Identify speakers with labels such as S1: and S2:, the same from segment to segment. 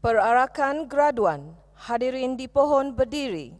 S1: Perarakan graduan, hadirin dipohon berdiri.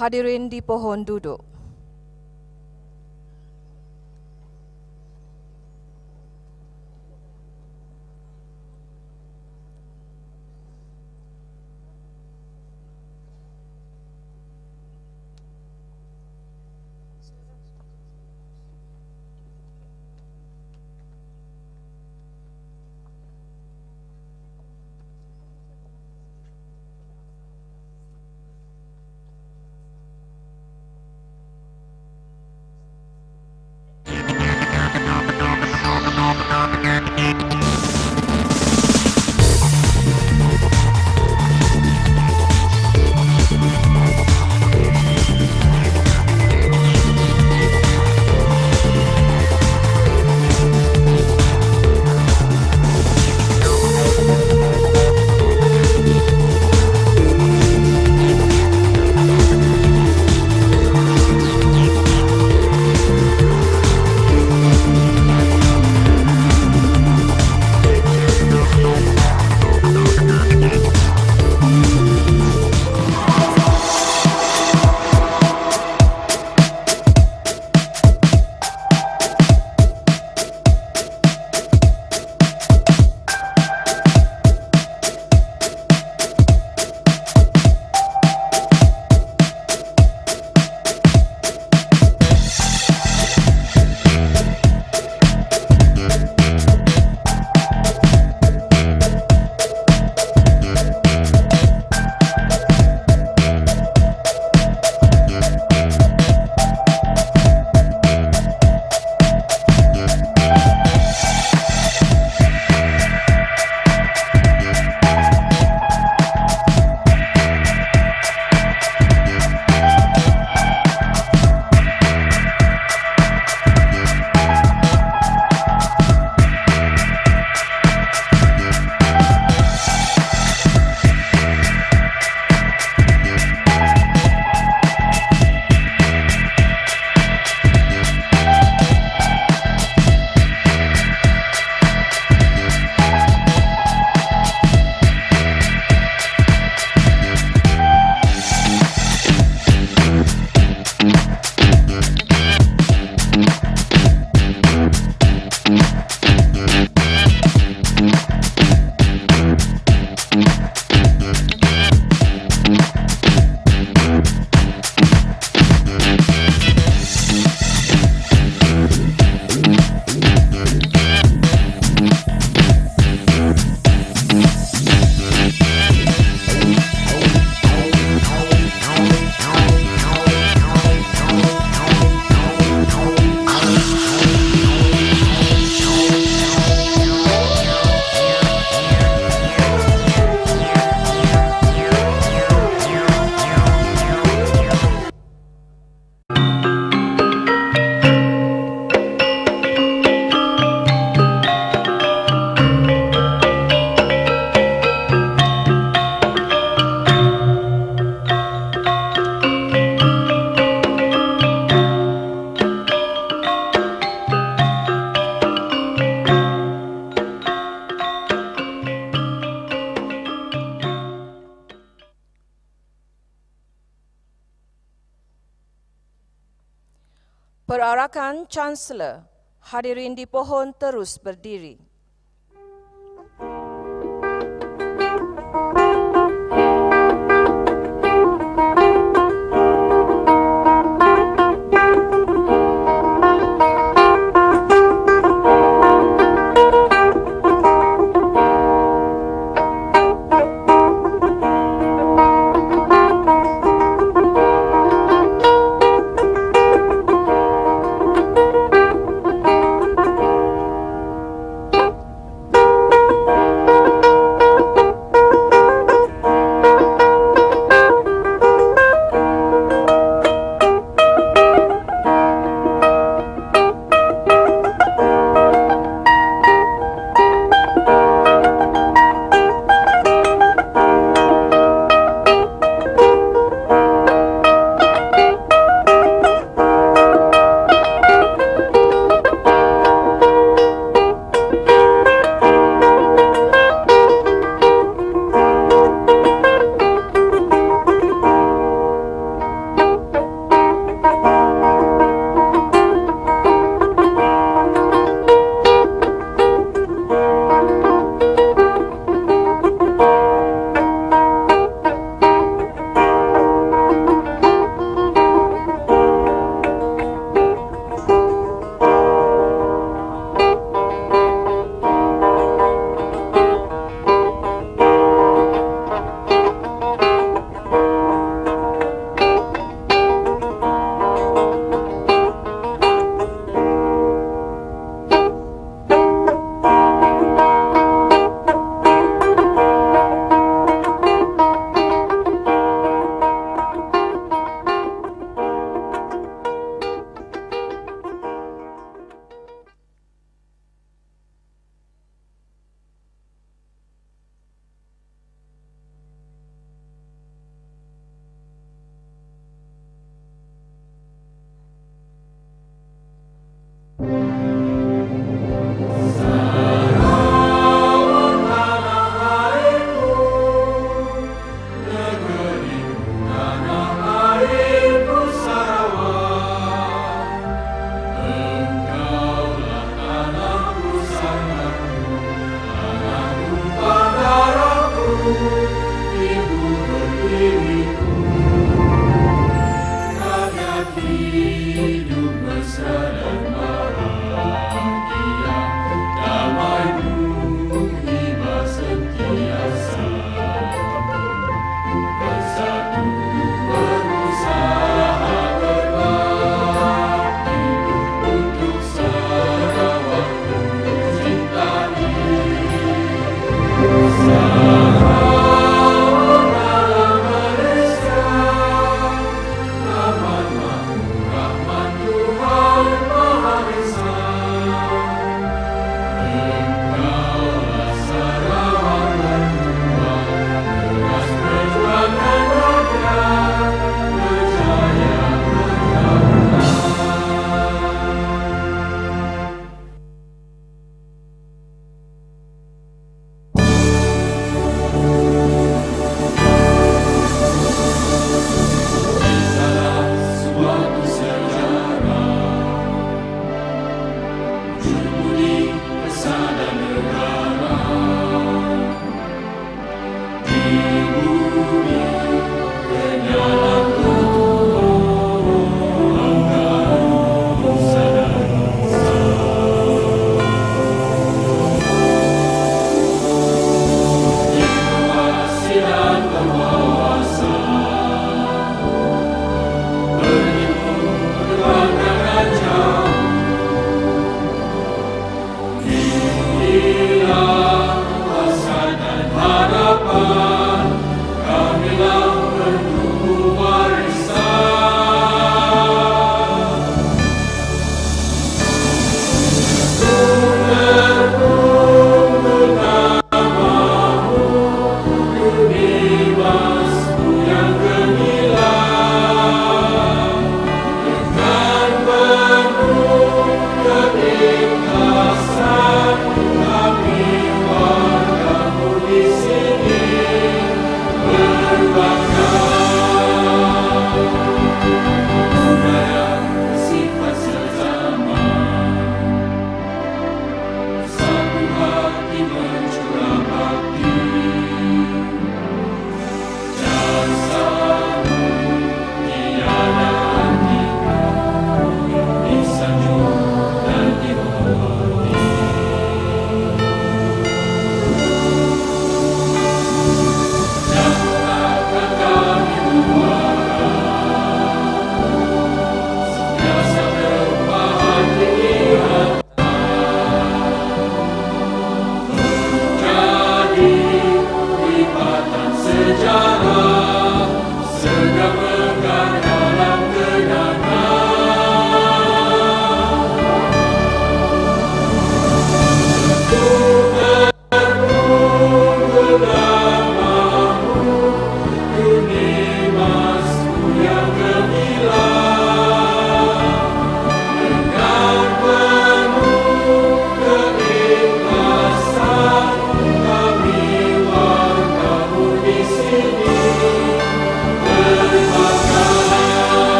S1: Hadirin dipohon duduk. Perarakan Chancellor, hadirin dipohon terus berdiri.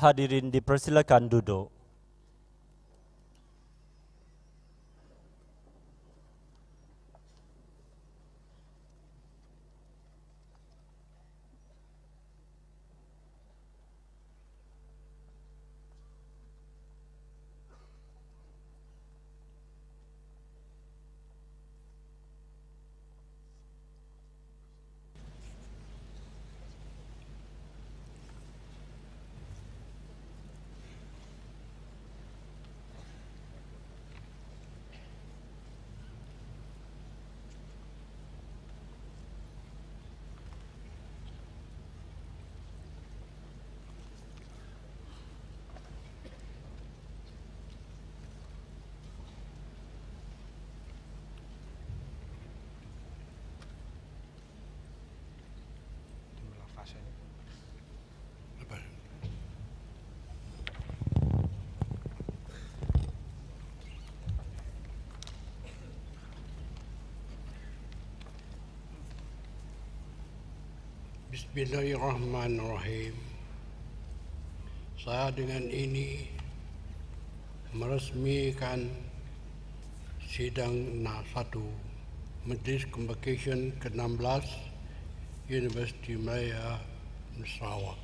S2: Hadirin dipersilakan duduk.
S3: Bismillahirrahmanirrahim. Saya dengan ini meresmikan sidang Na1 Majlis Convocation ke-16 Universiti Malaya Sarawak.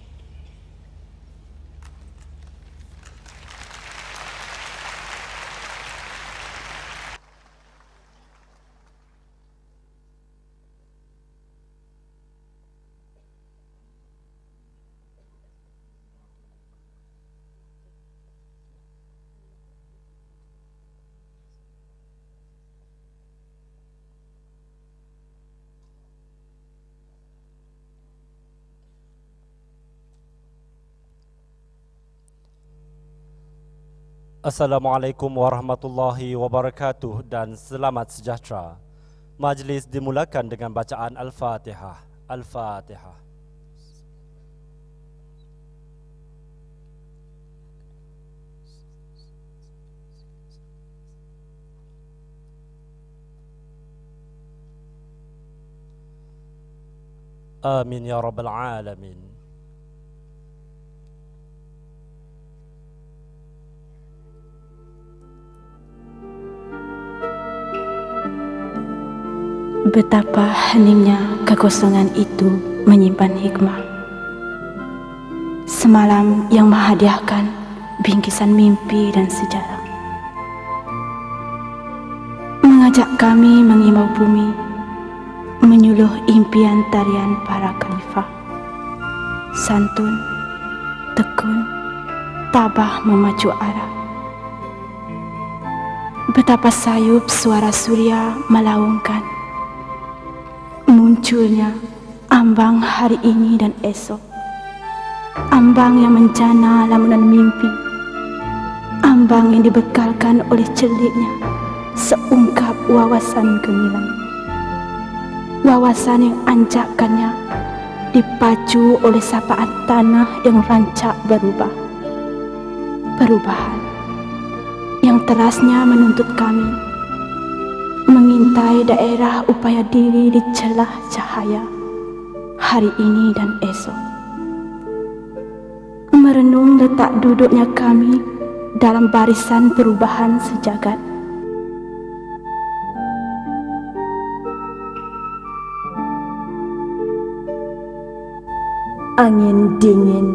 S2: Assalamualaikum warahmatullahi wabarakatuh dan selamat sejahtera. Majlis dimulakan dengan bacaan Al-Fatihah. Al-Fatihah. Amin ya rabbal alamin.
S4: Betapa heningnya kekosongan itu menyimpan hikmah. Semalam yang menghadiahkan bingkisan mimpi dan sejarah, mengajak kami mengimau bumi, menyuluh impian tarian para khalifah. Santun, tekun, tabah memacu arah. Betapa sayup suara surya melaungkan. Munculnya ambang hari ini dan esok, ambang yang menjana lamunan mimpi, ambang yang dibekalkan oleh celiknya seungkap wawasan gemilang, wawasan yang anjakannya dipacu oleh sapaan tanah yang rancak berubah, perubahan yang terasnya menuntut kami mengintai daerah upaya diri di celah cahaya hari ini dan esok. Merenung letak duduknya kami dalam barisan perubahan sejagat.
S5: Angin dingin,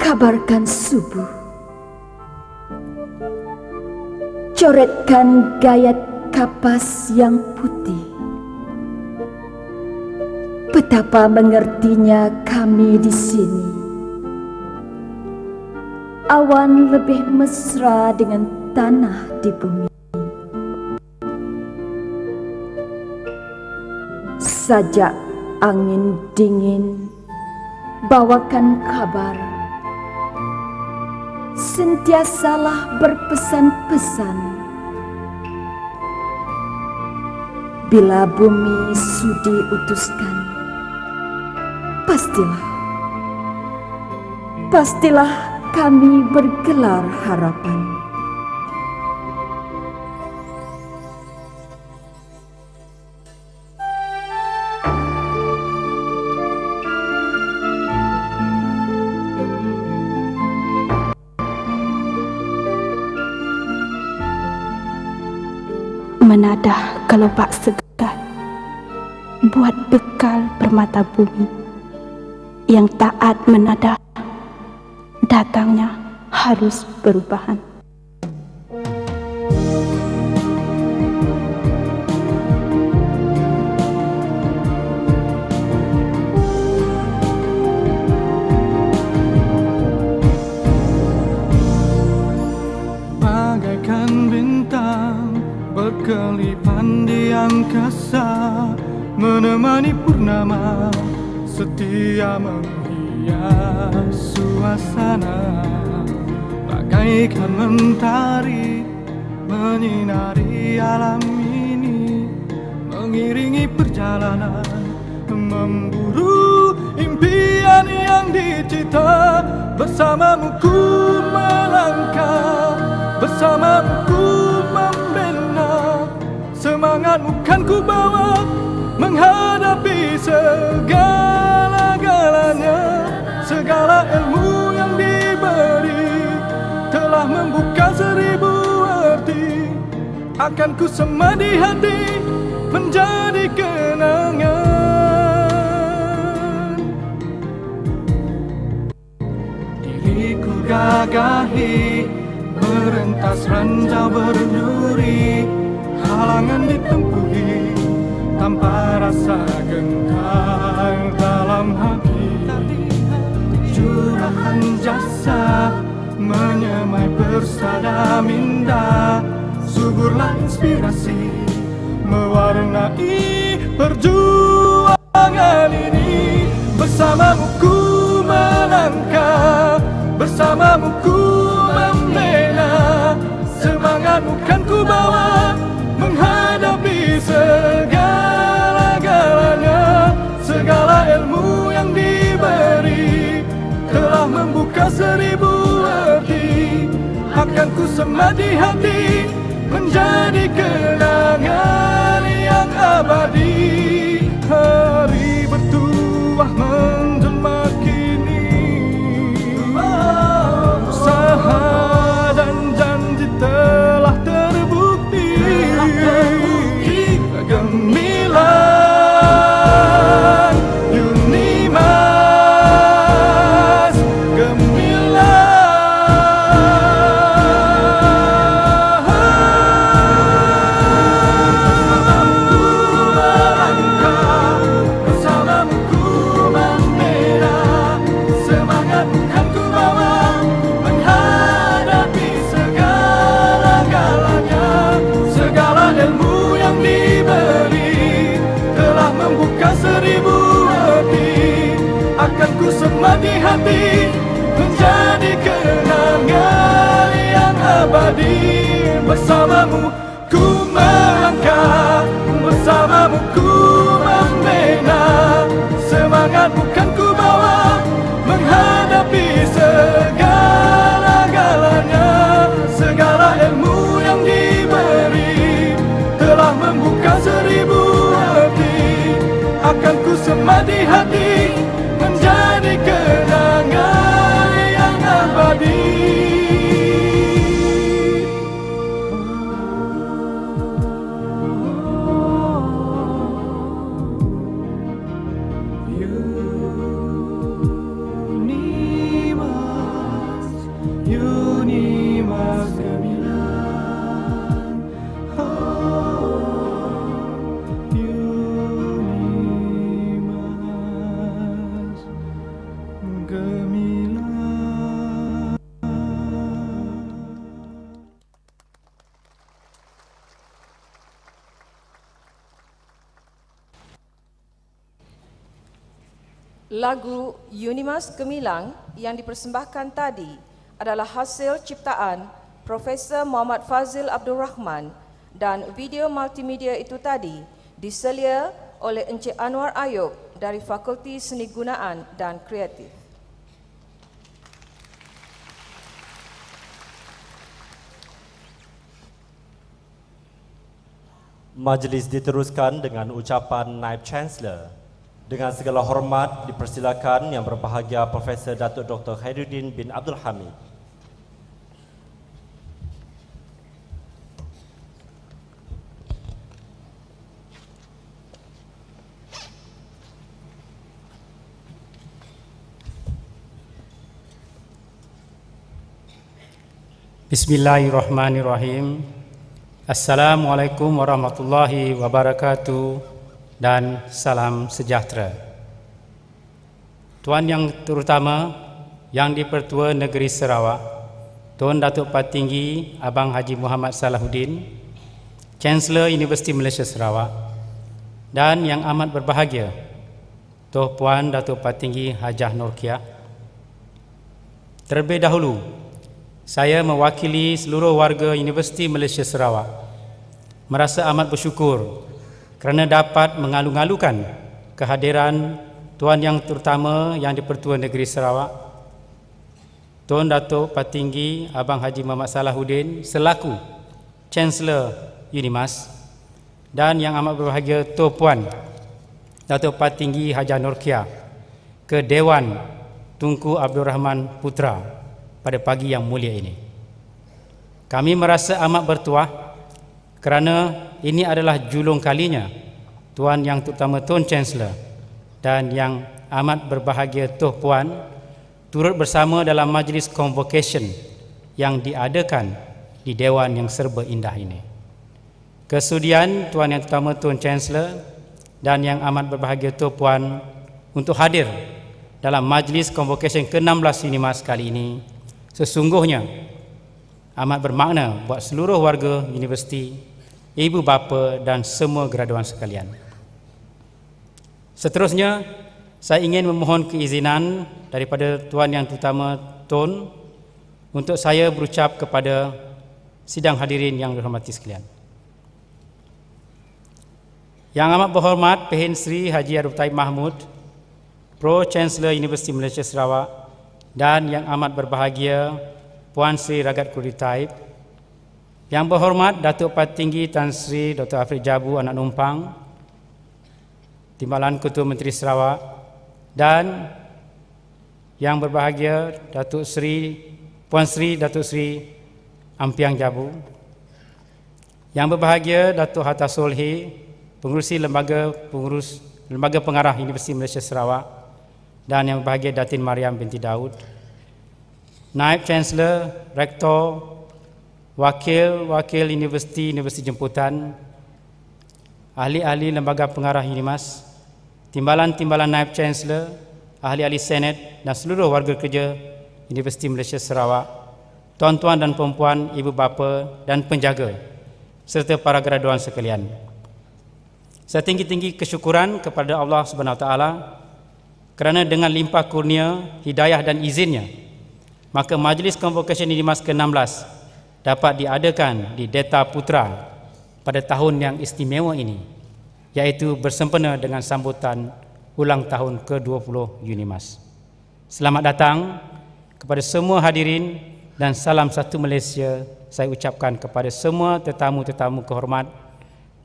S5: kabarkan subuh. Coretkan gayat kapas yang putih. Betapa mengertinya kami di sini. Awan lebih mesra dengan tanah di bumi. Sajak angin dingin bawakan kabar. Sentiasalah berpesan-pesan. Bila bumi sudi utuskan, pastilah kami bergelar harapan.
S4: menadah kelopak segar buat bekal permata bumi yang taat menadah datangnya harus perubahan.
S6: Bagaikan bintang berkelipan di angkasa, menemani purnama setia menghias suasana. Bagaikan mentari menyinari alam ini, mengiringi perjalanan memburu impian yang dicita. Bersamamu ku melangkah, bersamamu ku membina, semangatmu kan ku bawa menghadapi segala-galanya. Segala ilmu yang diberi telah membuka 1000 arti, akan ku sema di hati menjadi kenangan. Diriku gagahi merentas ranjau berduri, halangan ditempuhi tanpa rasa gentar dalam hati. Curahan jasa menyemai persada minda, suburlah inspirasi mewarnai perjuangan ini. Bersamamu ku melangkah, bersamamu ku membela, semangatmu kan ku bawa menghadapi segala-galanya. Segala ilmu yang diberi telah membuka 1000 arti, akan ku sema di hati menjadi kenangan yang abadi. Hari bertuah menjelma kini, usaha dan janji telah terbukti. Gemilang Unimas, bersamamu ku membela, semangatmu kan ku bawa menghadapi segala-galanya. Segala ilmu yang diberi telah membuka 1000 arti, akan ku sema di hati menjadi kenangan yang abadi. Bersamamu ku melangkah, bersamamu ku membina, semangatmu kan ku bawa menghadapi segala-galanya. Segala ilmu yang diberi telah membuka 1000 arti, akan ku sema di hati menjadi kenangan yang abadi. Unimas Gemilang, Unimas Gemilang.
S1: Lagu Unimas Gemilang yang dipersembahkan tadi adalah hasil ciptaan Profesor Muhammad Fazil Abdul Rahman, dan video multimedia itu tadi diselia oleh Encik Anwar Ayub dari Fakulti Seni Gunaan dan Kreatif.
S2: Majlis diteruskan dengan ucapan Naib Chancellor. Dengan segala hormat dipersilakan Yang Berbahagia Profesor Datuk Dr. Khairuddin bin Abdul Hamid.
S7: Bismillahirrahmanirrahim. Assalamualaikum warahmatullahi wabarakatuh dan salam sejahtera. Tuan Yang Terutama Yang di-Pertua Negeri Sarawak, Tuan Datuk Patinggi Abang Haji Muhammad Salahuddin, Chancellor Universiti Malaysia Sarawak, dan yang amat berbahagia Tuan Puan Datuk Patinggi Hajah Norkiah. Terlebih dahulu, saya mewakili seluruh warga Universiti Malaysia Sarawak merasa amat bersyukur kerana dapat mengalu-alukan kehadiran Tuan Yang Terutama Yang di-Pertua Negeri Sarawak, Tuan Datuk Patinggi Abang Haji Muhammad Salahuddin selaku Chancellor UNIMAS, dan yang amat berbahagia Tuan Puan Datuk Patinggi Hajah Norkiah ke Dewan Tunku Abdul Rahman Putra pada pagi yang mulia ini. Kami merasa amat bertuah kerana ini adalah julung kalinya Tuan Yang Terutama Tuan Chancellor dan yang amat berbahagia Tuan Puan turut bersama dalam majlis convocation yang diadakan di Dewan yang serba indah ini. Kesudian Tuan Yang Terutama Tuan Chancellor dan yang amat berbahagia Tuan Puan untuk hadir dalam majlis convocation ke-16 UNIMAS kali ini sesungguhnya amat bermakna buat seluruh warga universiti, ibu bapa dan semua graduan sekalian. Seterusnya, saya ingin memohon keizinan daripada Tuan Yang Terutama Tun untuk saya berucap kepada sidang hadirin yang dihormati sekalian. Yang amat berhormat Pehin Sri Haji Arif Taib Mahmud, Pro Chancellor Universiti Malaysia Sarawak, dan yang amat berbahagia Puan Sri Ragat Kuri Taib, yang berhormat Datuk Patinggi Tan Sri Dr. Afriq Jabu Anak Numpang, Timbalan Ketua Menteri Sarawak, dan yang berbahagia Datuk Sri Puan Sri Datuk Sri Ampiang Jabu, yang berbahagia Datuk Hatta Solhi, Pengurusi Lembaga Pengarah Universiti Malaysia Sarawak, dan yang berbahagia Datin Mariam binti Daud, Naib Chancellor, Rektor, Wakil Universiti Jemputan, ahli-ahli Lembaga Pengarah UNIMAS, Timbalan Naib Chancellor, ahli-ahli Senat dan seluruh warga kerja Universiti Malaysia Sarawak, tuan-tuan dan puan-puan, ibu bapa dan penjaga, serta para graduan sekalian. Setinggi-tinggi kesyukuran kepada Allah Subhanahu Wa Taala kerana dengan limpah kurnia, hidayah dan izinnya, maka Majlis Convocation UNIMAS ke-16 dapat diadakan di Deta Putra pada tahun yang istimewa ini, iaitu bersempena dengan sambutan ulang tahun ke-20 UNIMAS. Selamat datang kepada semua hadirin dan salam satu Malaysia saya ucapkan kepada semua tetamu-tetamu kehormat,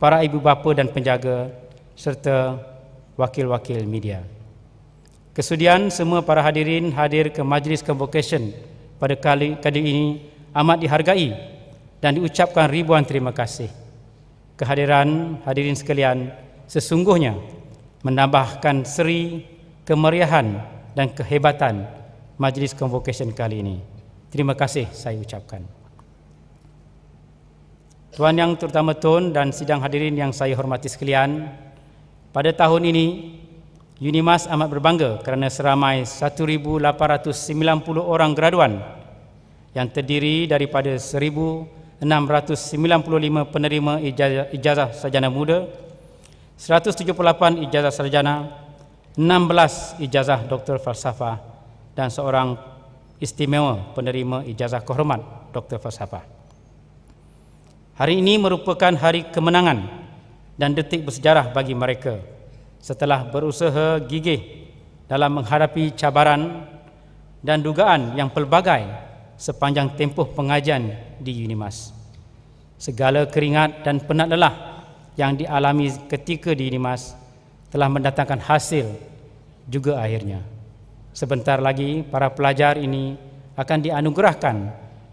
S7: para ibu bapa dan penjaga, serta wakil-wakil media. Kesudian semua para hadirin hadir ke Majlis Convocation pada kali ini amat dihargai dan diucapkan ribuan terima kasih. Kehadiran hadirin sekalian sesungguhnya menambahkan seri kemeriahan dan kehebatan Majlis Convocation kali ini. Terima kasih saya ucapkan. Tuan Yang Terutama Tun dan sidang hadirin yang saya hormati sekalian, pada tahun ini UNIMAS amat berbangga kerana seramai 1,890 orang graduan yang terdiri daripada 1,695 penerima ijazah sarjana muda, 178 ijazah sarjana, 16 ijazah doktor falsafah dan seorang istimewa penerima ijazah kehormat doktor falsafah. Hari ini merupakan hari kemenangan dan detik bersejarah bagi mereka setelah berusaha gigih dalam menghadapi cabaran dan dugaan yang pelbagai sepanjang tempoh pengajian di UNIMAS. Segala keringat dan penat lelah yang dialami ketika di UNIMAS telah mendatangkan hasil juga akhirnya. Sebentar lagi para pelajar ini akan dianugerahkan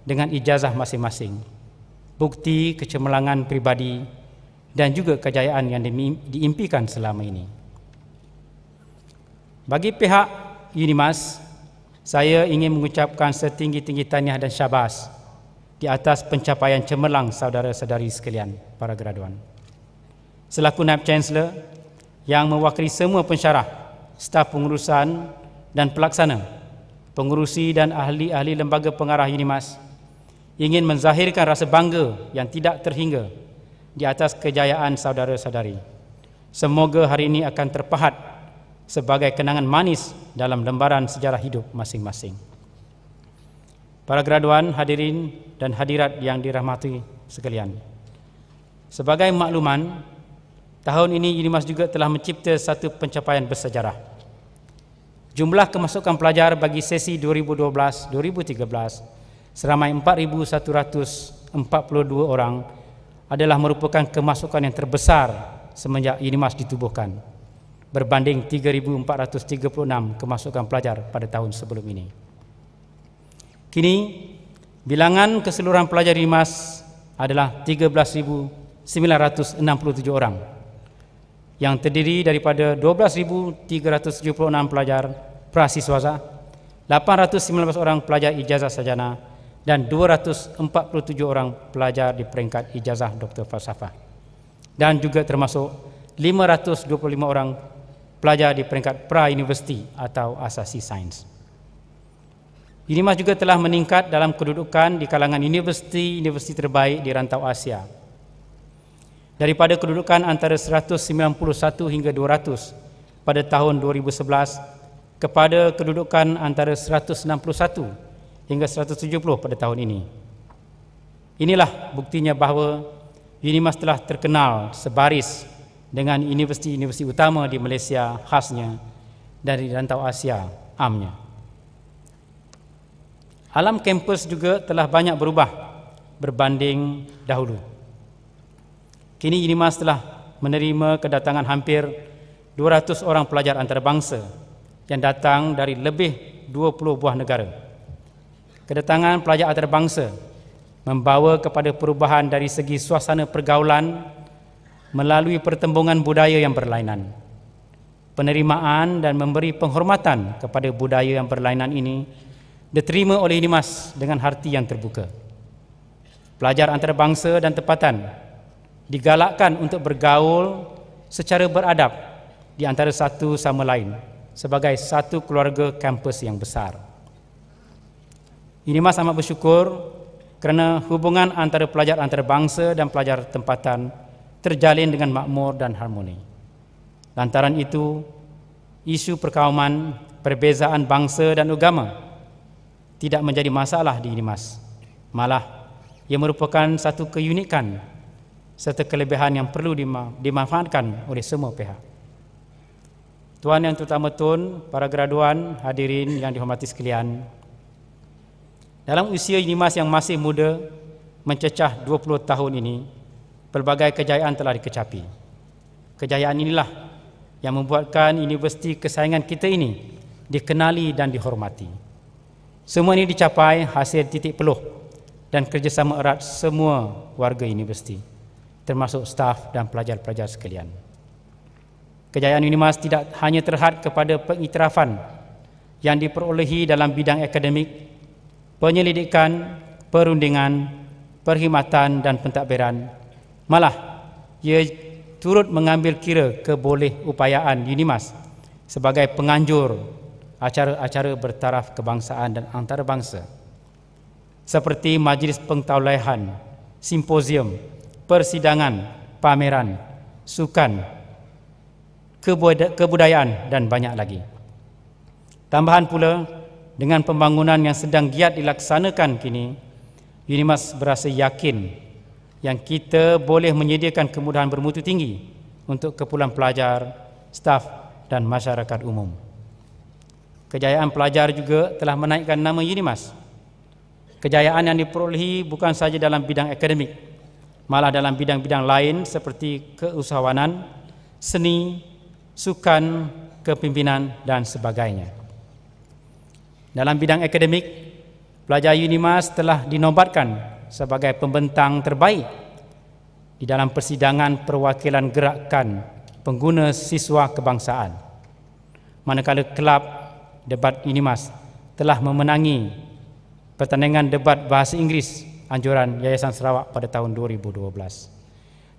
S7: dengan ijazah masing-masing, bukti kecemerlangan pribadi dan juga kejayaan yang diimpikan selama ini. Bagi pihak UNIMAS, saya ingin mengucapkan setinggi-tinggi tahniah dan syabas di atas pencapaian cemerlang saudara-saudari sekalian, para graduan. Selaku Naib Chancellor yang mewakili semua pensyarah, staf pengurusan dan pelaksana, pengurusi dan ahli-ahli lembaga pengarah UNIMAS, ingin menzahirkan rasa bangga yang tidak terhingga di atas kejayaan saudara-saudari. Semoga hari ini akan terpahat sebagai kenangan manis dalam lembaran sejarah hidup masing-masing. Para graduan, hadirin dan hadirat yang dirahmati sekalian. Sebagai makluman, tahun ini UNIMAS juga telah mencipta satu pencapaian bersejarah. Jumlah kemasukan pelajar bagi sesi 2012-2013 seramai 4,142 orang adalah merupakan kemasukan yang terbesar semenjak UNIMAS ditubuhkan, berbanding 3,436 kemasukan pelajar pada tahun sebelum ini. Kini, bilangan keseluruhan pelajar UNIMAS adalah 13,967 orang, yang terdiri daripada 12,376 pelajar prasiswasa, 819 orang pelajar ijazah sarjana, dan 247 orang pelajar di peringkat ijazah doktor falsafah, dan juga termasuk 525 orang pelajar di peringkat pra-universiti atau asasi sains. UNIMAS juga telah meningkat dalam kedudukan di kalangan universiti-universiti terbaik di rantau Asia. Daripada kedudukan antara 191 hingga 200 pada tahun 2011 kepada kedudukan antara 161 hingga 170 pada tahun ini. Inilah buktinya bahawa UNIMAS telah terkenal sebaris dengan universiti-universiti utama di Malaysia khasnya dari rantau Asia amnya. Alam kampus juga telah banyak berubah berbanding dahulu. Kini UNIMAS telah menerima kedatangan hampir 200 orang pelajar antarabangsa yang datang dari lebih 20 buah negara. Kedatangan pelajar antarabangsa membawa kepada perubahan dari segi suasana pergaulan melalui pertembungan budaya yang berlainan. Penerimaan dan memberi penghormatan kepada budaya yang berlainan ini diterima oleh UNIMAS dengan hati yang terbuka. Pelajar antarabangsa dan tempatan digalakkan untuk bergaul secara beradab di antara satu sama lain sebagai satu keluarga kampus yang besar. UNIMAS amat bersyukur kerana hubungan antara pelajar antarabangsa dan pelajar tempatan terjalin dengan makmur dan harmoni. Lantaran itu, isu perkauman, perbezaan bangsa dan agama tidak menjadi masalah di UNIMAS. Malah, ia merupakan satu keunikan serta kelebihan yang perlu dimanfaatkan oleh semua pihak. Tuan yang terutama Tun, para graduan, hadirin yang dihormati sekalian, dalam usia UNIMAS yang masih muda, mencecah 20 tahun ini, pelbagai kejayaan telah dikecapi. Kejayaan inilah yang membuatkan universiti kesayangan kita ini dikenali dan dihormati. Semua ini dicapai hasil titik peluh dan kerjasama erat semua warga universiti, termasuk staf dan pelajar-pelajar sekalian. Kejayaan UNIMAS tidak hanya terhad kepada pengiktirafan yang diperolehi dalam bidang akademik, penyelidikan, perundingan, perkhidmatan dan pentadbiran. Malah, ia turut mengambil kira kebolehupayaan UNIMAS sebagai penganjur acara-acara bertaraf kebangsaan dan antarabangsa seperti majlis pengtauliahan, simposium, persidangan, pameran, sukan, kebudayaan dan banyak lagi. Tambahan pula, dengan pembangunan yang sedang giat dilaksanakan kini, UNIMAS berasa yakin yang kita boleh menyediakan kemudahan bermutu tinggi untuk keperluan pelajar, staf dan masyarakat umum. Kejayaan pelajar juga telah menaikkan nama UNIMAS. Kejayaan yang diperolehi bukan sahaja dalam bidang akademik, malah dalam bidang-bidang lain seperti keusahawanan, seni, sukan, kepimpinan dan sebagainya. Dalam bidang akademik, pelajar UNIMAS telah dinobatkan sebagai pembentang terbaik di dalam persidangan perwakilan gerakan pengguna siswa kebangsaan, manakala kelab debat UNIMAS telah memenangi pertandingan debat bahasa Inggeris anjuran Yayasan Sarawak pada tahun 2012.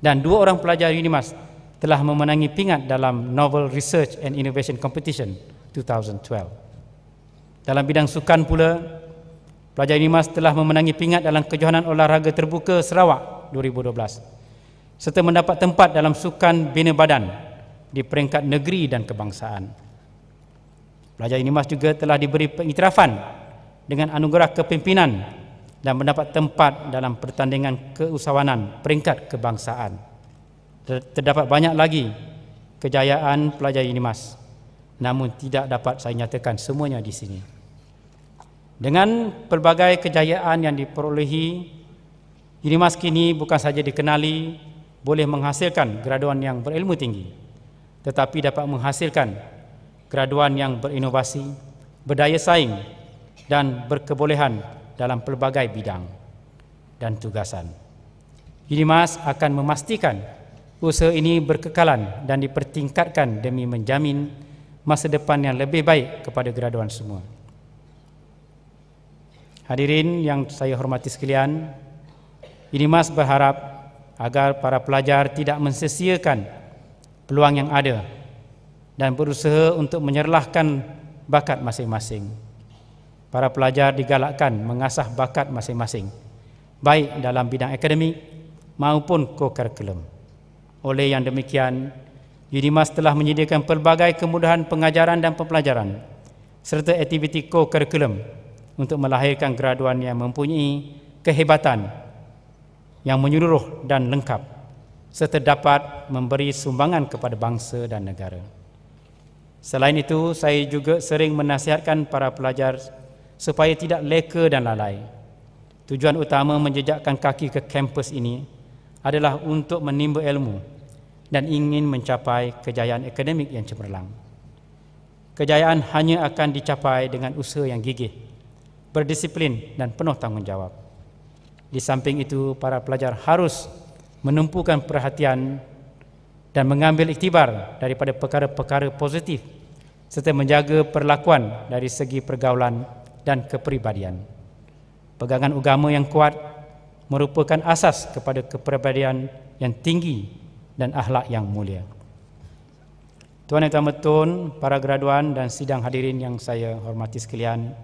S7: Dan 2 orang pelajar UNIMAS telah memenangi pingat dalam Novel Research and Innovation Competition 2012. Dalam bidang sukan pula, pelajar UNIMAS telah memenangi pingat dalam Kejohanan Olahraga Terbuka Sarawak 2012 serta mendapat tempat dalam sukan bina badan di peringkat negeri dan kebangsaan. Pelajar UNIMAS juga telah diberi pengiktirafan dengan anugerah kepimpinan dan mendapat tempat dalam pertandingan keusahawanan peringkat kebangsaan. Terdapat banyak lagi kejayaan pelajar UNIMAS, namun tidak dapat saya nyatakan semuanya di sini. Dengan pelbagai kejayaan yang diperolehi, UNIMAS kini bukan saja dikenali boleh menghasilkan graduan yang berilmu tinggi, tetapi dapat menghasilkan graduan yang berinovasi, berdaya saing dan berkebolehan dalam pelbagai bidang dan tugasan. UNIMAS akan memastikan usaha ini berkekalan dan dipertingkatkan demi menjamin masa depan yang lebih baik kepada graduan semua. Hadirin yang saya hormati sekalian, UNIMAS berharap agar para pelajar tidak mensia-siakan peluang yang ada dan berusaha untuk menyerlahkan bakat masing-masing. Para pelajar digalakkan mengasah bakat masing-masing, baik dalam bidang akademik maupun co-curriculum. Oleh yang demikian, UNIMAS telah menyediakan pelbagai kemudahan pengajaran dan pembelajaran serta aktiviti co-curriculum untuk melahirkan graduan yang mempunyai kehebatan yang menyeluruh dan lengkap serta dapat memberi sumbangan kepada bangsa dan negara. Selain itu, saya juga sering menasihatkan para pelajar supaya tidak leka dan lalai. Tujuan utama menjejakkan kaki ke kampus ini adalah untuk menimba ilmu dan ingin mencapai kejayaan akademik yang cemerlang. Kejayaan hanya akan dicapai dengan usaha yang gigih, berdisiplin dan penuh tanggungjawab. Di samping itu, para pelajar harus menumpukan perhatian dan mengambil iktibar daripada perkara-perkara positif serta menjaga perlakuan dari segi pergaulan dan kepribadian. Pegangan agama yang kuat merupakan asas kepada kepribadian yang tinggi dan akhlak yang mulia. Tuan yang Tuan, para graduan dan sidang hadirin yang saya hormati sekalian,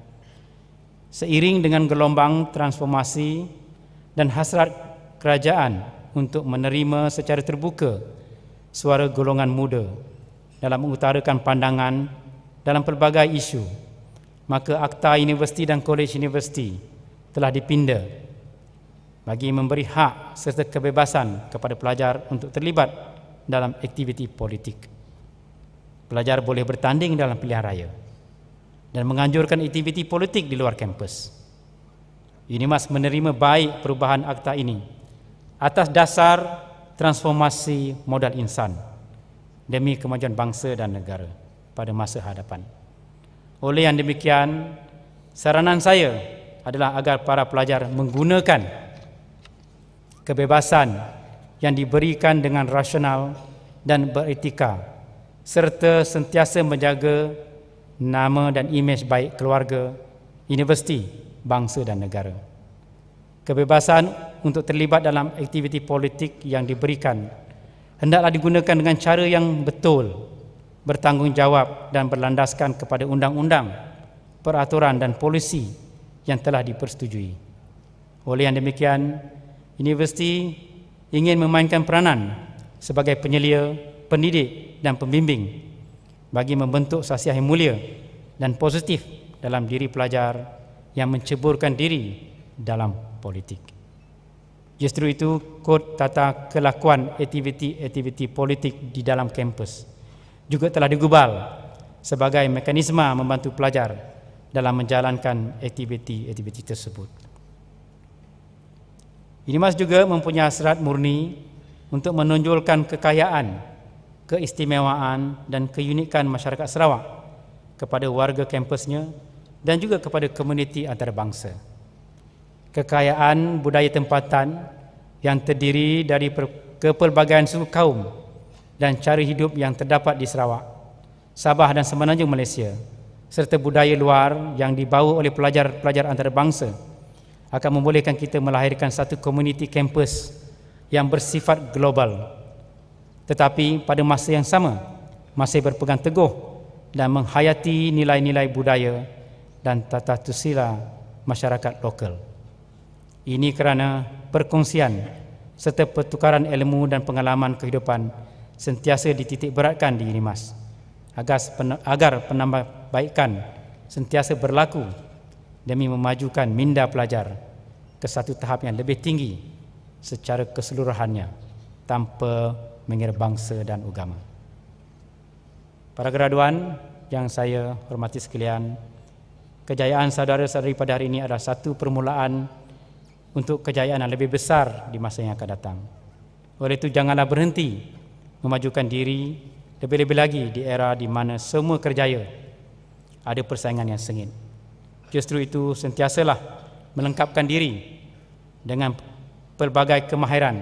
S7: seiring dengan gelombang transformasi dan hasrat kerajaan untuk menerima secara terbuka suara golongan muda dalam mengutarakan pandangan dalam pelbagai isu, maka Akta Universiti dan Kolej Universiti telah dipinda bagi memberi hak serta kebebasan kepada pelajar untuk terlibat dalam aktiviti politik. Pelajar boleh bertanding dalam pilihan raya dan menganjurkan aktiviti politik di luar kampus. UNIMAS menerima baik perubahan akta ini atas dasar transformasi modal insan demi kemajuan bangsa dan negara pada masa hadapan. Oleh yang demikian, saranan saya adalah agar para pelajar menggunakan kebebasan yang diberikan dengan rasional dan beretika serta sentiasa menjaga nama dan imej baik keluarga, universiti, bangsa dan negara. Kebebasan untuk terlibat dalam aktiviti politik yang diberikan hendaklah digunakan dengan cara yang betul, bertanggungjawab dan berlandaskan kepada undang-undang, peraturan dan polisi yang telah dipersetujui. Oleh yang demikian, universiti ingin memainkan peranan sebagai penyelia, pendidik dan pembimbing bagi membentuk sasiah yang mulia dan positif dalam diri pelajar yang menceburkan diri dalam politik. Justru itu, kod tata kelakuan aktiviti politik di dalam kampus juga telah digubal sebagai mekanisme membantu pelajar dalam menjalankan aktiviti tersebut. UNIMAS juga mempunyai hasrat murni untuk menonjolkan kekayaan, keistimewaan dan keunikan masyarakat Sarawak kepada warga kampusnya dan juga kepada komuniti antarabangsa. Kekayaan budaya tempatan yang terdiri dari kepelbagaian suku kaum dan cara hidup yang terdapat di Sarawak, Sabah dan Semenanjung Malaysia serta budaya luar yang dibawa oleh pelajar-pelajar antarabangsa akan membolehkan kita melahirkan satu komuniti kampus yang bersifat global, tetapi pada masa yang sama masih berpegang teguh dan menghayati nilai-nilai budaya dan tata susila masyarakat lokal. Ini kerana perkongsian serta pertukaran ilmu dan pengalaman kehidupan sentiasa dititik beratkan di UNIMAS agar penambahbaikan sentiasa berlaku demi memajukan minda pelajar ke satu tahap yang lebih tinggi secara keseluruhannya tanpa mengira bangsa dan agama. Para graduan yang saya hormati sekalian, kejayaan saudara-saudari pada hari ini adalah satu permulaan untuk kejayaan yang lebih besar di masa yang akan datang. Oleh itu, janganlah berhenti memajukan diri, lebih-lebih lagi di era di mana semua kerjaya ada persaingan yang sengit. Justru itu, sentiasalah melengkapkan diri dengan pelbagai kemahiran,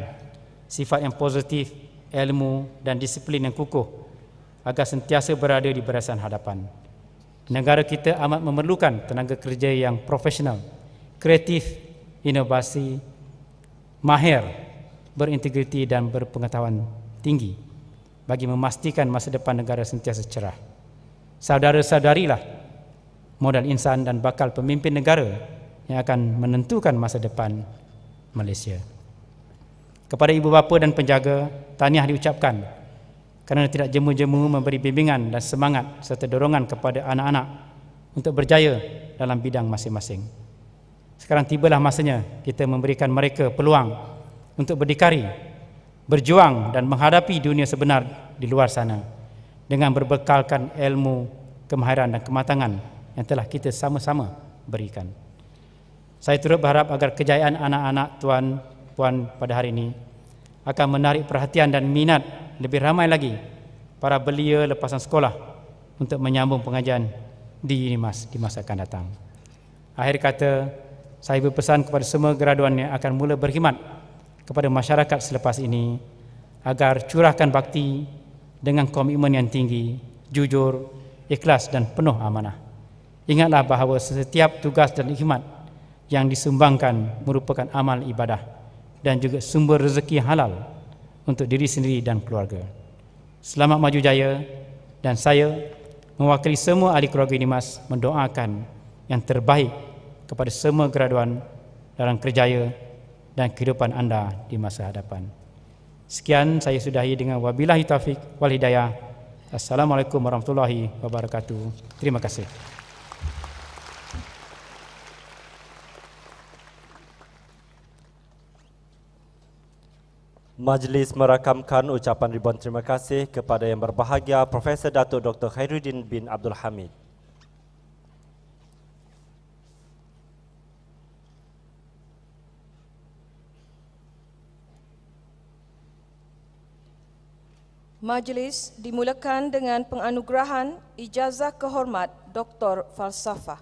S7: sifat yang positif, ilmu dan disiplin yang kukuh agar sentiasa berada di barisan hadapan. Negara kita amat memerlukan tenaga kerja yang profesional, kreatif, inovasi, mahir, berintegriti dan berpengetahuan tinggi bagi memastikan masa depan negara sentiasa cerah. Saudara-saudarilah modal insan dan bakal pemimpin negara yang akan menentukan masa depan Malaysia. Kepada ibu bapa dan penjaga, tahniah diucapkan kerana tidak jemu-jemu memberi bimbingan dan semangat serta dorongan kepada anak-anak untuk berjaya dalam bidang masing-masing. Sekarang tibalah masanya kita memberikan mereka peluang untuk berdikari, berjuang dan menghadapi dunia sebenar di luar sana dengan berbekalkan ilmu, kemahiran dan kematangan yang telah kita sama-sama berikan. Saya turut berharap agar kejayaan anak-anak tuan-puan pada hari ini akan menarik perhatian dan minat lebih ramai lagi para belia lepasan sekolah untuk menyambung pengajian di UNIMAS di masa akan datang. Akhir kata, saya berpesan kepada semua graduan yang akan mula berkhidmat kepada masyarakat selepas ini agar curahkan bakti dengan komitmen yang tinggi, jujur, ikhlas dan penuh amanah. Ingatlah bahawa setiap tugas dan khidmat yang disumbangkan merupakan amal ibadah dan juga sumber rezeki halal untuk diri sendiri dan keluarga. Selamat maju jaya, dan saya mewakili semua ahli keluarga UNIMAS mendoakan yang terbaik kepada semua graduan dalam kerjaya dan kehidupan anda di masa hadapan. Sekian saya sudahi dengan wabillahi taufik wal hidayah. Assalamualaikum warahmatullahi wabarakatuh. Terima kasih.
S2: Majlis merakamkan ucapan ribuan terima kasih kepada yang berbahagia Profesor Datuk Dr. Khairuddin bin Abdul Hamid.
S1: Majlis dimulakan dengan penganugerahan ijazah kehormat Doktor Falsafah.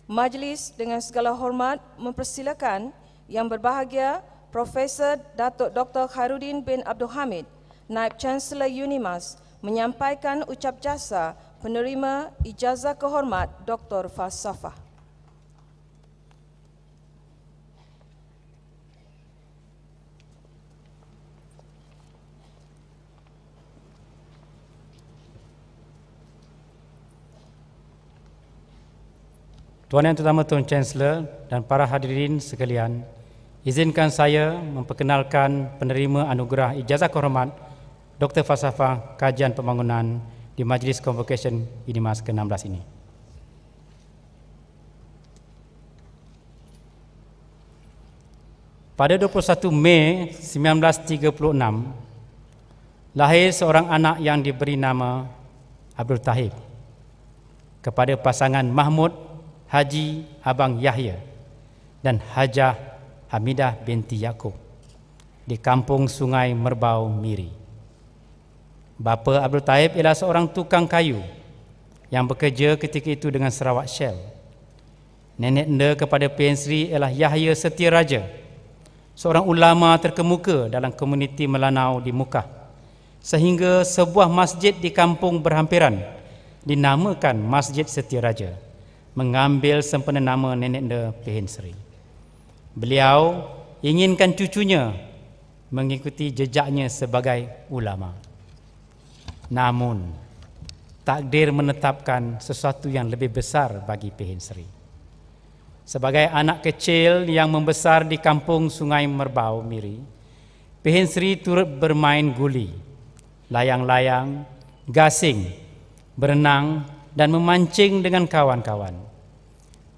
S1: Majlis dengan segala hormat mempersilakan yang berbahagia Profesor Datuk Dr. Khairuddin bin Abdul Hamid, Naib Chancellor UNIMAS, menyampaikan ucap jasa penerima ijazah kehormat Doktor Falsafah.
S7: Tuan Yang Terutama Tuan Chancellor dan para hadirin sekalian, izinkan saya memperkenalkan penerima anugerah ijazah kehormat Dr. Falsafah Kajian Pembangunan di Majlis Convocation UNIMAS ke-16 ini. Pada 21 Mei 1936, lahir seorang anak yang diberi nama Abdul Tahib kepada pasangan Mahmud Haji Abang Yahya dan Hajah Hamidah binti Yaakob di kampung Sungai Merbau, Miri. Bapa Abdul Tahib ialah seorang tukang kayu yang bekerja ketika itu dengan Sarawak Shell. Nenek anda kepada Puan Sri ialah Yahya Setia Raja, seorang ulama terkemuka dalam komuniti Melanau di Mukah, sehingga sebuah masjid di kampung berhampiran dinamakan Masjid Setia Raja, mengambil sempena nama nenek anda Puan Sri. Beliau inginkan cucunya mengikuti jejaknya sebagai ulama. Namun, takdir menetapkan sesuatu yang lebih besar bagi Pehin Sri. Sebagai anak kecil yang membesar di kampung Sungai Merbau, Miri, Pehin Sri turut bermain guli, layang-layang, gasing, berenang dan memancing dengan kawan-kawan.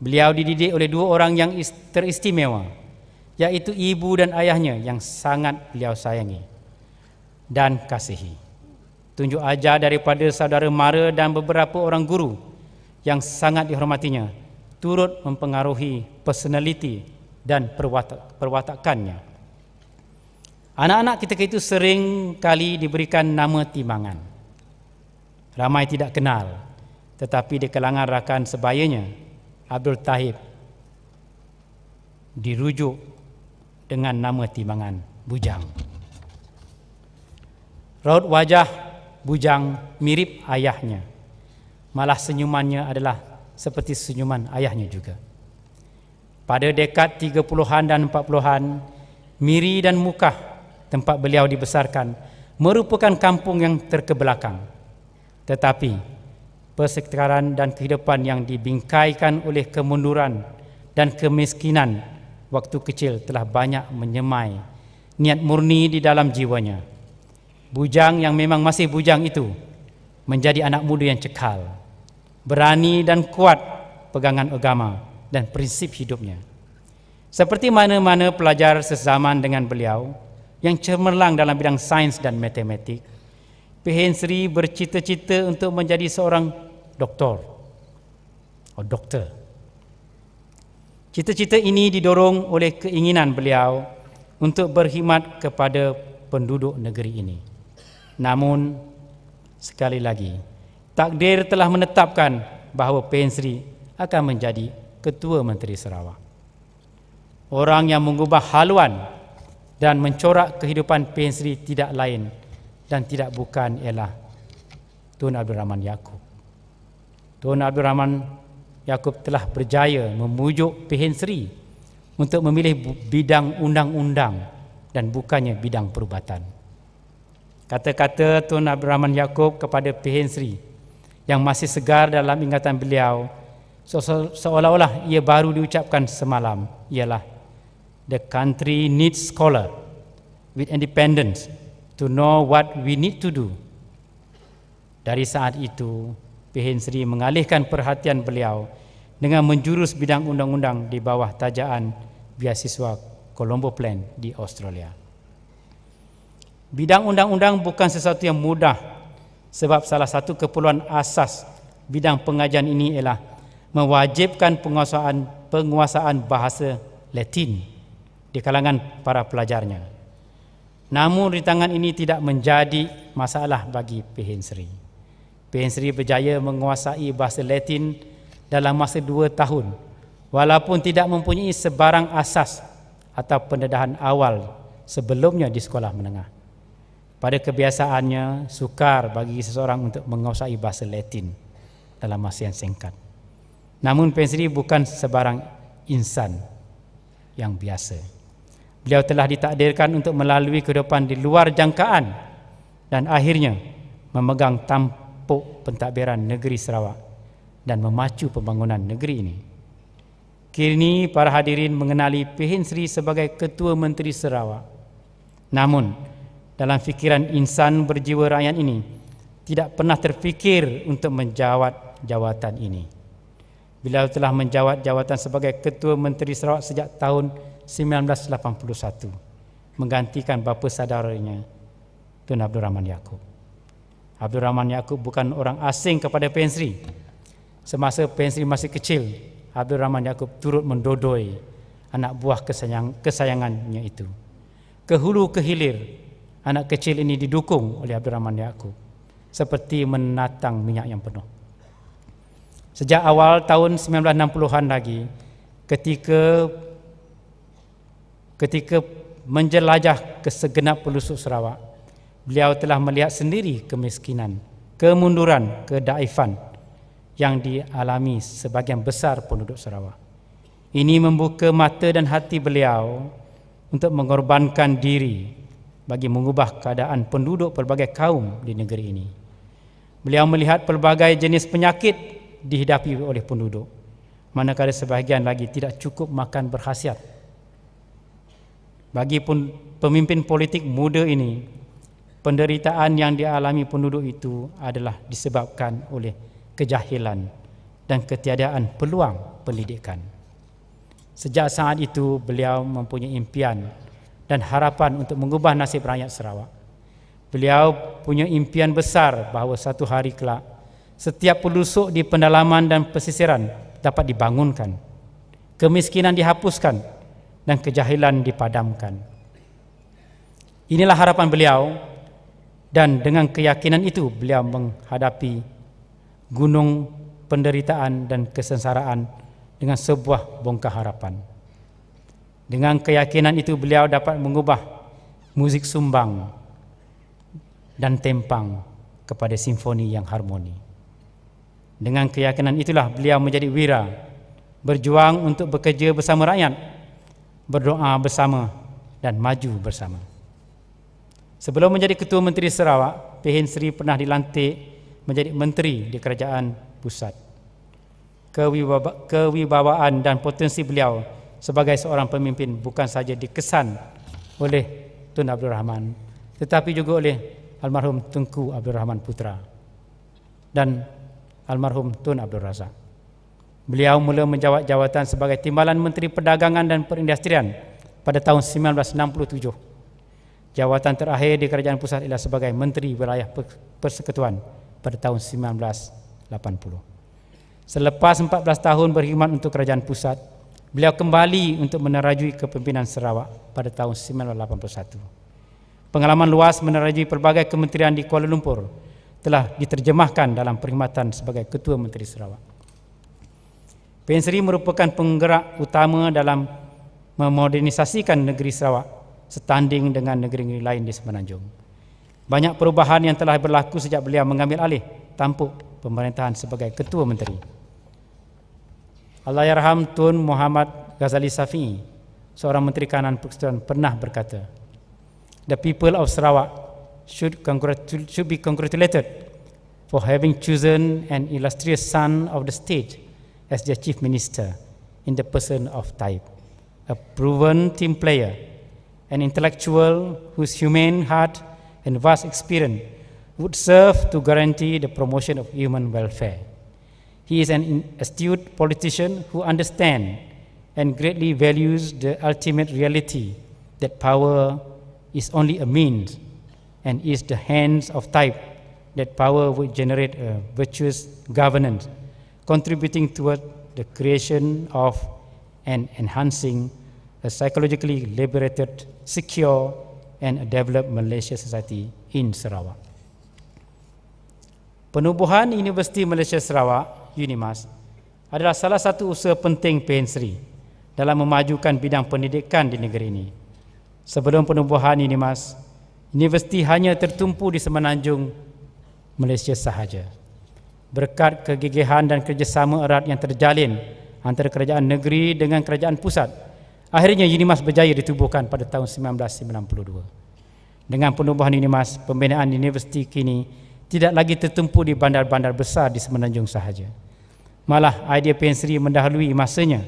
S7: Beliau dididik oleh dua orang yang teristimewa, yaitu ibu dan ayahnya yang sangat beliau sayangi dan kasihi. Tunjuk ajar daripada saudara mara dan beberapa orang guru yang sangat dihormatinya turut mempengaruhi personaliti dan perwatakannya. Anak-anak ketika itu sering kali diberikan nama timbangan. Ramai tidak kenal, tetapi di kalangan rakan sebayanya, Abdul Tahib dirujuk dengan nama timbangan Bujang. Raut wajah Bujang mirip ayahnya. Malah senyumannya adalah seperti senyuman ayahnya juga. Pada dekad 30-an dan 40-an, Miri dan Mukah, tempat beliau dibesarkan, merupakan kampung yang terkebelakang. Tetapi persekitaran dan kehidupan yang dibingkaikan oleh kemunduran dan kemiskinan waktu kecil telah banyak menyemai niat murni di dalam jiwanya. Bujang yang memang masih bujang itu menjadi anak muda yang cekal, berani dan kuat pegangan agama dan prinsip hidupnya. Seperti mana-mana pelajar sezaman dengan beliau yang cemerlang dalam bidang sains dan matematik, Pehin Sri bercita-cita untuk menjadi seorang doktor. Cita-cita ini didorong oleh keinginan beliau untuk berkhidmat kepada penduduk negeri ini. Namun, sekali lagi, takdir telah menetapkan bahawa Pehin Sri akan menjadi Ketua Menteri Sarawak. Orang yang mengubah haluan dan mencorak kehidupan Pehin Sri tidak lain dan tidak bukan ialah Tun Abdul Rahman Yaakob. Tun Abdul Rahman Yaakob telah berjaya memujuk Pehin Sri untuk memilih bidang undang-undang dan bukannya bidang perubatan. Kata-kata Tun Abdul Rahman Yaakob kepada Pehin Sri yang masih segar dalam ingatan beliau seolah-olah ia baru diucapkan semalam ialah, "The country needs scholar with independence to know what we need to do." Dari saat itu, Pehin Sri mengalihkan perhatian beliau dengan menjurus bidang undang-undang di bawah tajaan beasiswa Colombo Plan di Australia. Bidang undang-undang bukan sesuatu yang mudah sebab salah satu keperluan asas bidang pengajian ini ialah mewajibkan penguasaan bahasa Latin di kalangan para pelajarnya. Namun rintangan ini tidak menjadi masalah bagi Pehin Sri. Pehin Sri berjaya menguasai bahasa Latin dalam masa 2 tahun walaupun tidak mempunyai sebarang asas atau pendedahan awal sebelumnya di sekolah menengah. Pada kebiasaannya, sukar bagi seseorang untuk menguasai bahasa Latin dalam masa yang singkat. Namun Pehin Sri bukan sebarang insan yang biasa. Beliau telah ditakdirkan untuk melalui kehidupan di luar jangkaan dan akhirnya memegang tampuk pentadbiran negeri Sarawak dan memacu pembangunan negeri ini. Kini para hadirin mengenali Pehin Sri sebagai Ketua Menteri Sarawak. Namun, dalam fikiran insan berjiwa rakyat ini tidak pernah terfikir untuk menjawat jawatan ini. Beliau telah menjawat jawatan sebagai Ketua Menteri Sarawak sejak tahun 1981, menggantikan bapa saudaranya Tun Abdul Rahman Yaakob. Abdul Rahman Yaakob bukan orang asing kepada Pehin Sri. Semasa Pehin Sri masih kecil, Abdul Rahman Yaakob turut mendodoi anak buah kesayangannya itu. Ke hulu ke hilir, anak kecil ini didukung oleh Abdul Rahman Yaakob seperti menatang minyak yang penuh. Sejak awal tahun 1960-an lagi, ketika menjelajah ke segenap pelosok Sarawak, beliau telah melihat sendiri kemiskinan, kemunduran, kedaifan yang dialami sebagian besar penduduk Sarawak. Ini membuka mata dan hati beliau untuk mengorbankan diri bagi mengubah keadaan penduduk pelbagai kaum di negeri ini. Beliau melihat pelbagai jenis penyakit dihidapi oleh penduduk, manakala sebahagian lagi tidak cukup makan berkhasiat. Bagi pemimpin politik muda ini, penderitaan yang dialami penduduk itu adalah disebabkan oleh kejahilan dan ketiadaan peluang pendidikan. Sejak saat itu, beliau mempunyai impian dan harapan untuk mengubah nasib rakyat Sarawak. Beliau punya impian besar bahawa satu hari kelak setiap pelosok di pendalaman dan pesisiran dapat dibangunkan, kemiskinan dihapuskan dan kejahilan dipadamkan. Inilah harapan beliau, dan dengan keyakinan itu beliau menghadapi gunung penderitaan dan kesengsaraan dengan sebuah bongkah harapan. Dengan keyakinan itu beliau dapat mengubah musik sumbang dan tempang kepada simfoni yang harmoni. Dengan keyakinan itulah beliau menjadi wira, berjuang untuk bekerja bersama rakyat, berdoa bersama dan maju bersama. Sebelum menjadi Ketua Menteri Sarawak, P. Sri pernah dilantik menjadi Menteri di Kerajaan Pusat. Kewibawaan dan potensi beliau sebagai seorang pemimpin bukan saja dikesan oleh Tun Abdul Rahman, tetapi juga oleh almarhum Tunku Abdul Rahman Putra dan almarhum Tun Abdul Razak. Beliau mula menjawat jawatan sebagai Timbalan Menteri Perdagangan dan Perindustrian pada tahun 1967. Jawatan terakhir di Kerajaan Pusat ialah sebagai Menteri Wilayah Persekutuan pada tahun 1980. Selepas 14 tahun berkhidmat untuk Kerajaan Pusat, beliau kembali untuk menerajui kepimpinan Sarawak pada tahun 1981. Pengalaman luas menerajui pelbagai kementerian di Kuala Lumpur telah diterjemahkan dalam perkhidmatan sebagai Ketua Menteri Sarawak. P. Sri merupakan penggerak utama dalam memodernisasikan negeri Sarawak setanding dengan negeri-negeri lain di Semenanjung. Banyak perubahan yang telah berlaku sejak beliau mengambil alih tampuk pemerintahan sebagai Ketua Menteri. Allahyarham Tun Muhammad Ghazali Safi'i, seorang Menteri Kanan Persekutuan, pernah berkata, "The people of Sarawak should be congratulated for having chosen an illustrious son of the state as their chief minister in the person of Taib, a proven team player, an intellectual whose humane heart and vast experience would serve to guarantee the promotion of human welfare. He is an astute politician who understands and greatly values the ultimate reality that power is only a means and is the hands of type that power would generate a virtuous governance, contributing toward the creation of and enhancing a psychologically liberated, secure and a developed Malaysia society in Sarawak." Penubuhan Universiti Malaysia Sarawak, UNIMAS, adalah salah satu usaha penting P. Sri dalam memajukan bidang pendidikan di negeri ini. Sebelum penubuhan UNIMAS, universiti hanya tertumpu di Semenanjung Malaysia sahaja. Berkat kegigihan dan kerjasama erat yang terjalin antara kerajaan negeri dengan kerajaan pusat, akhirnya UNIMAS berjaya ditubuhkan pada tahun 1992. Dengan penubuhan UNIMAS, pembinaan universiti kini tidak lagi tertumpu di bandar-bandar besar di Semenanjung sahaja. Malah idea P. Sri mendahului masanya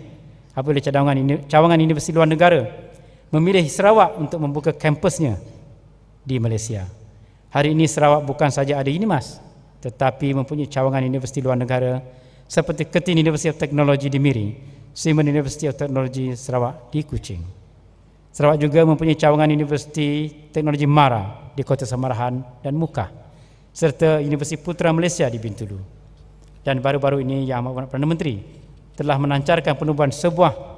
S7: apabila cawangan universiti luar negara memilih Sarawak untuk membuka kampusnya di Malaysia. Hari ini Sarawak bukan saja ada UNIMAS, tetapi mempunyai cawangan universiti luar negara seperti Curtin University of Technology di Miri, Siemens University of Technology Sarawak di Kuching. Sarawak juga mempunyai cawangan Universiti Teknologi Mara di Kota Samarahan dan Mukah, serta Universiti Putra Malaysia di Bintulu. Dan baru-baru ini Yang Amat Berhormat Perdana Menteri telah melancarkan penubuhan sebuah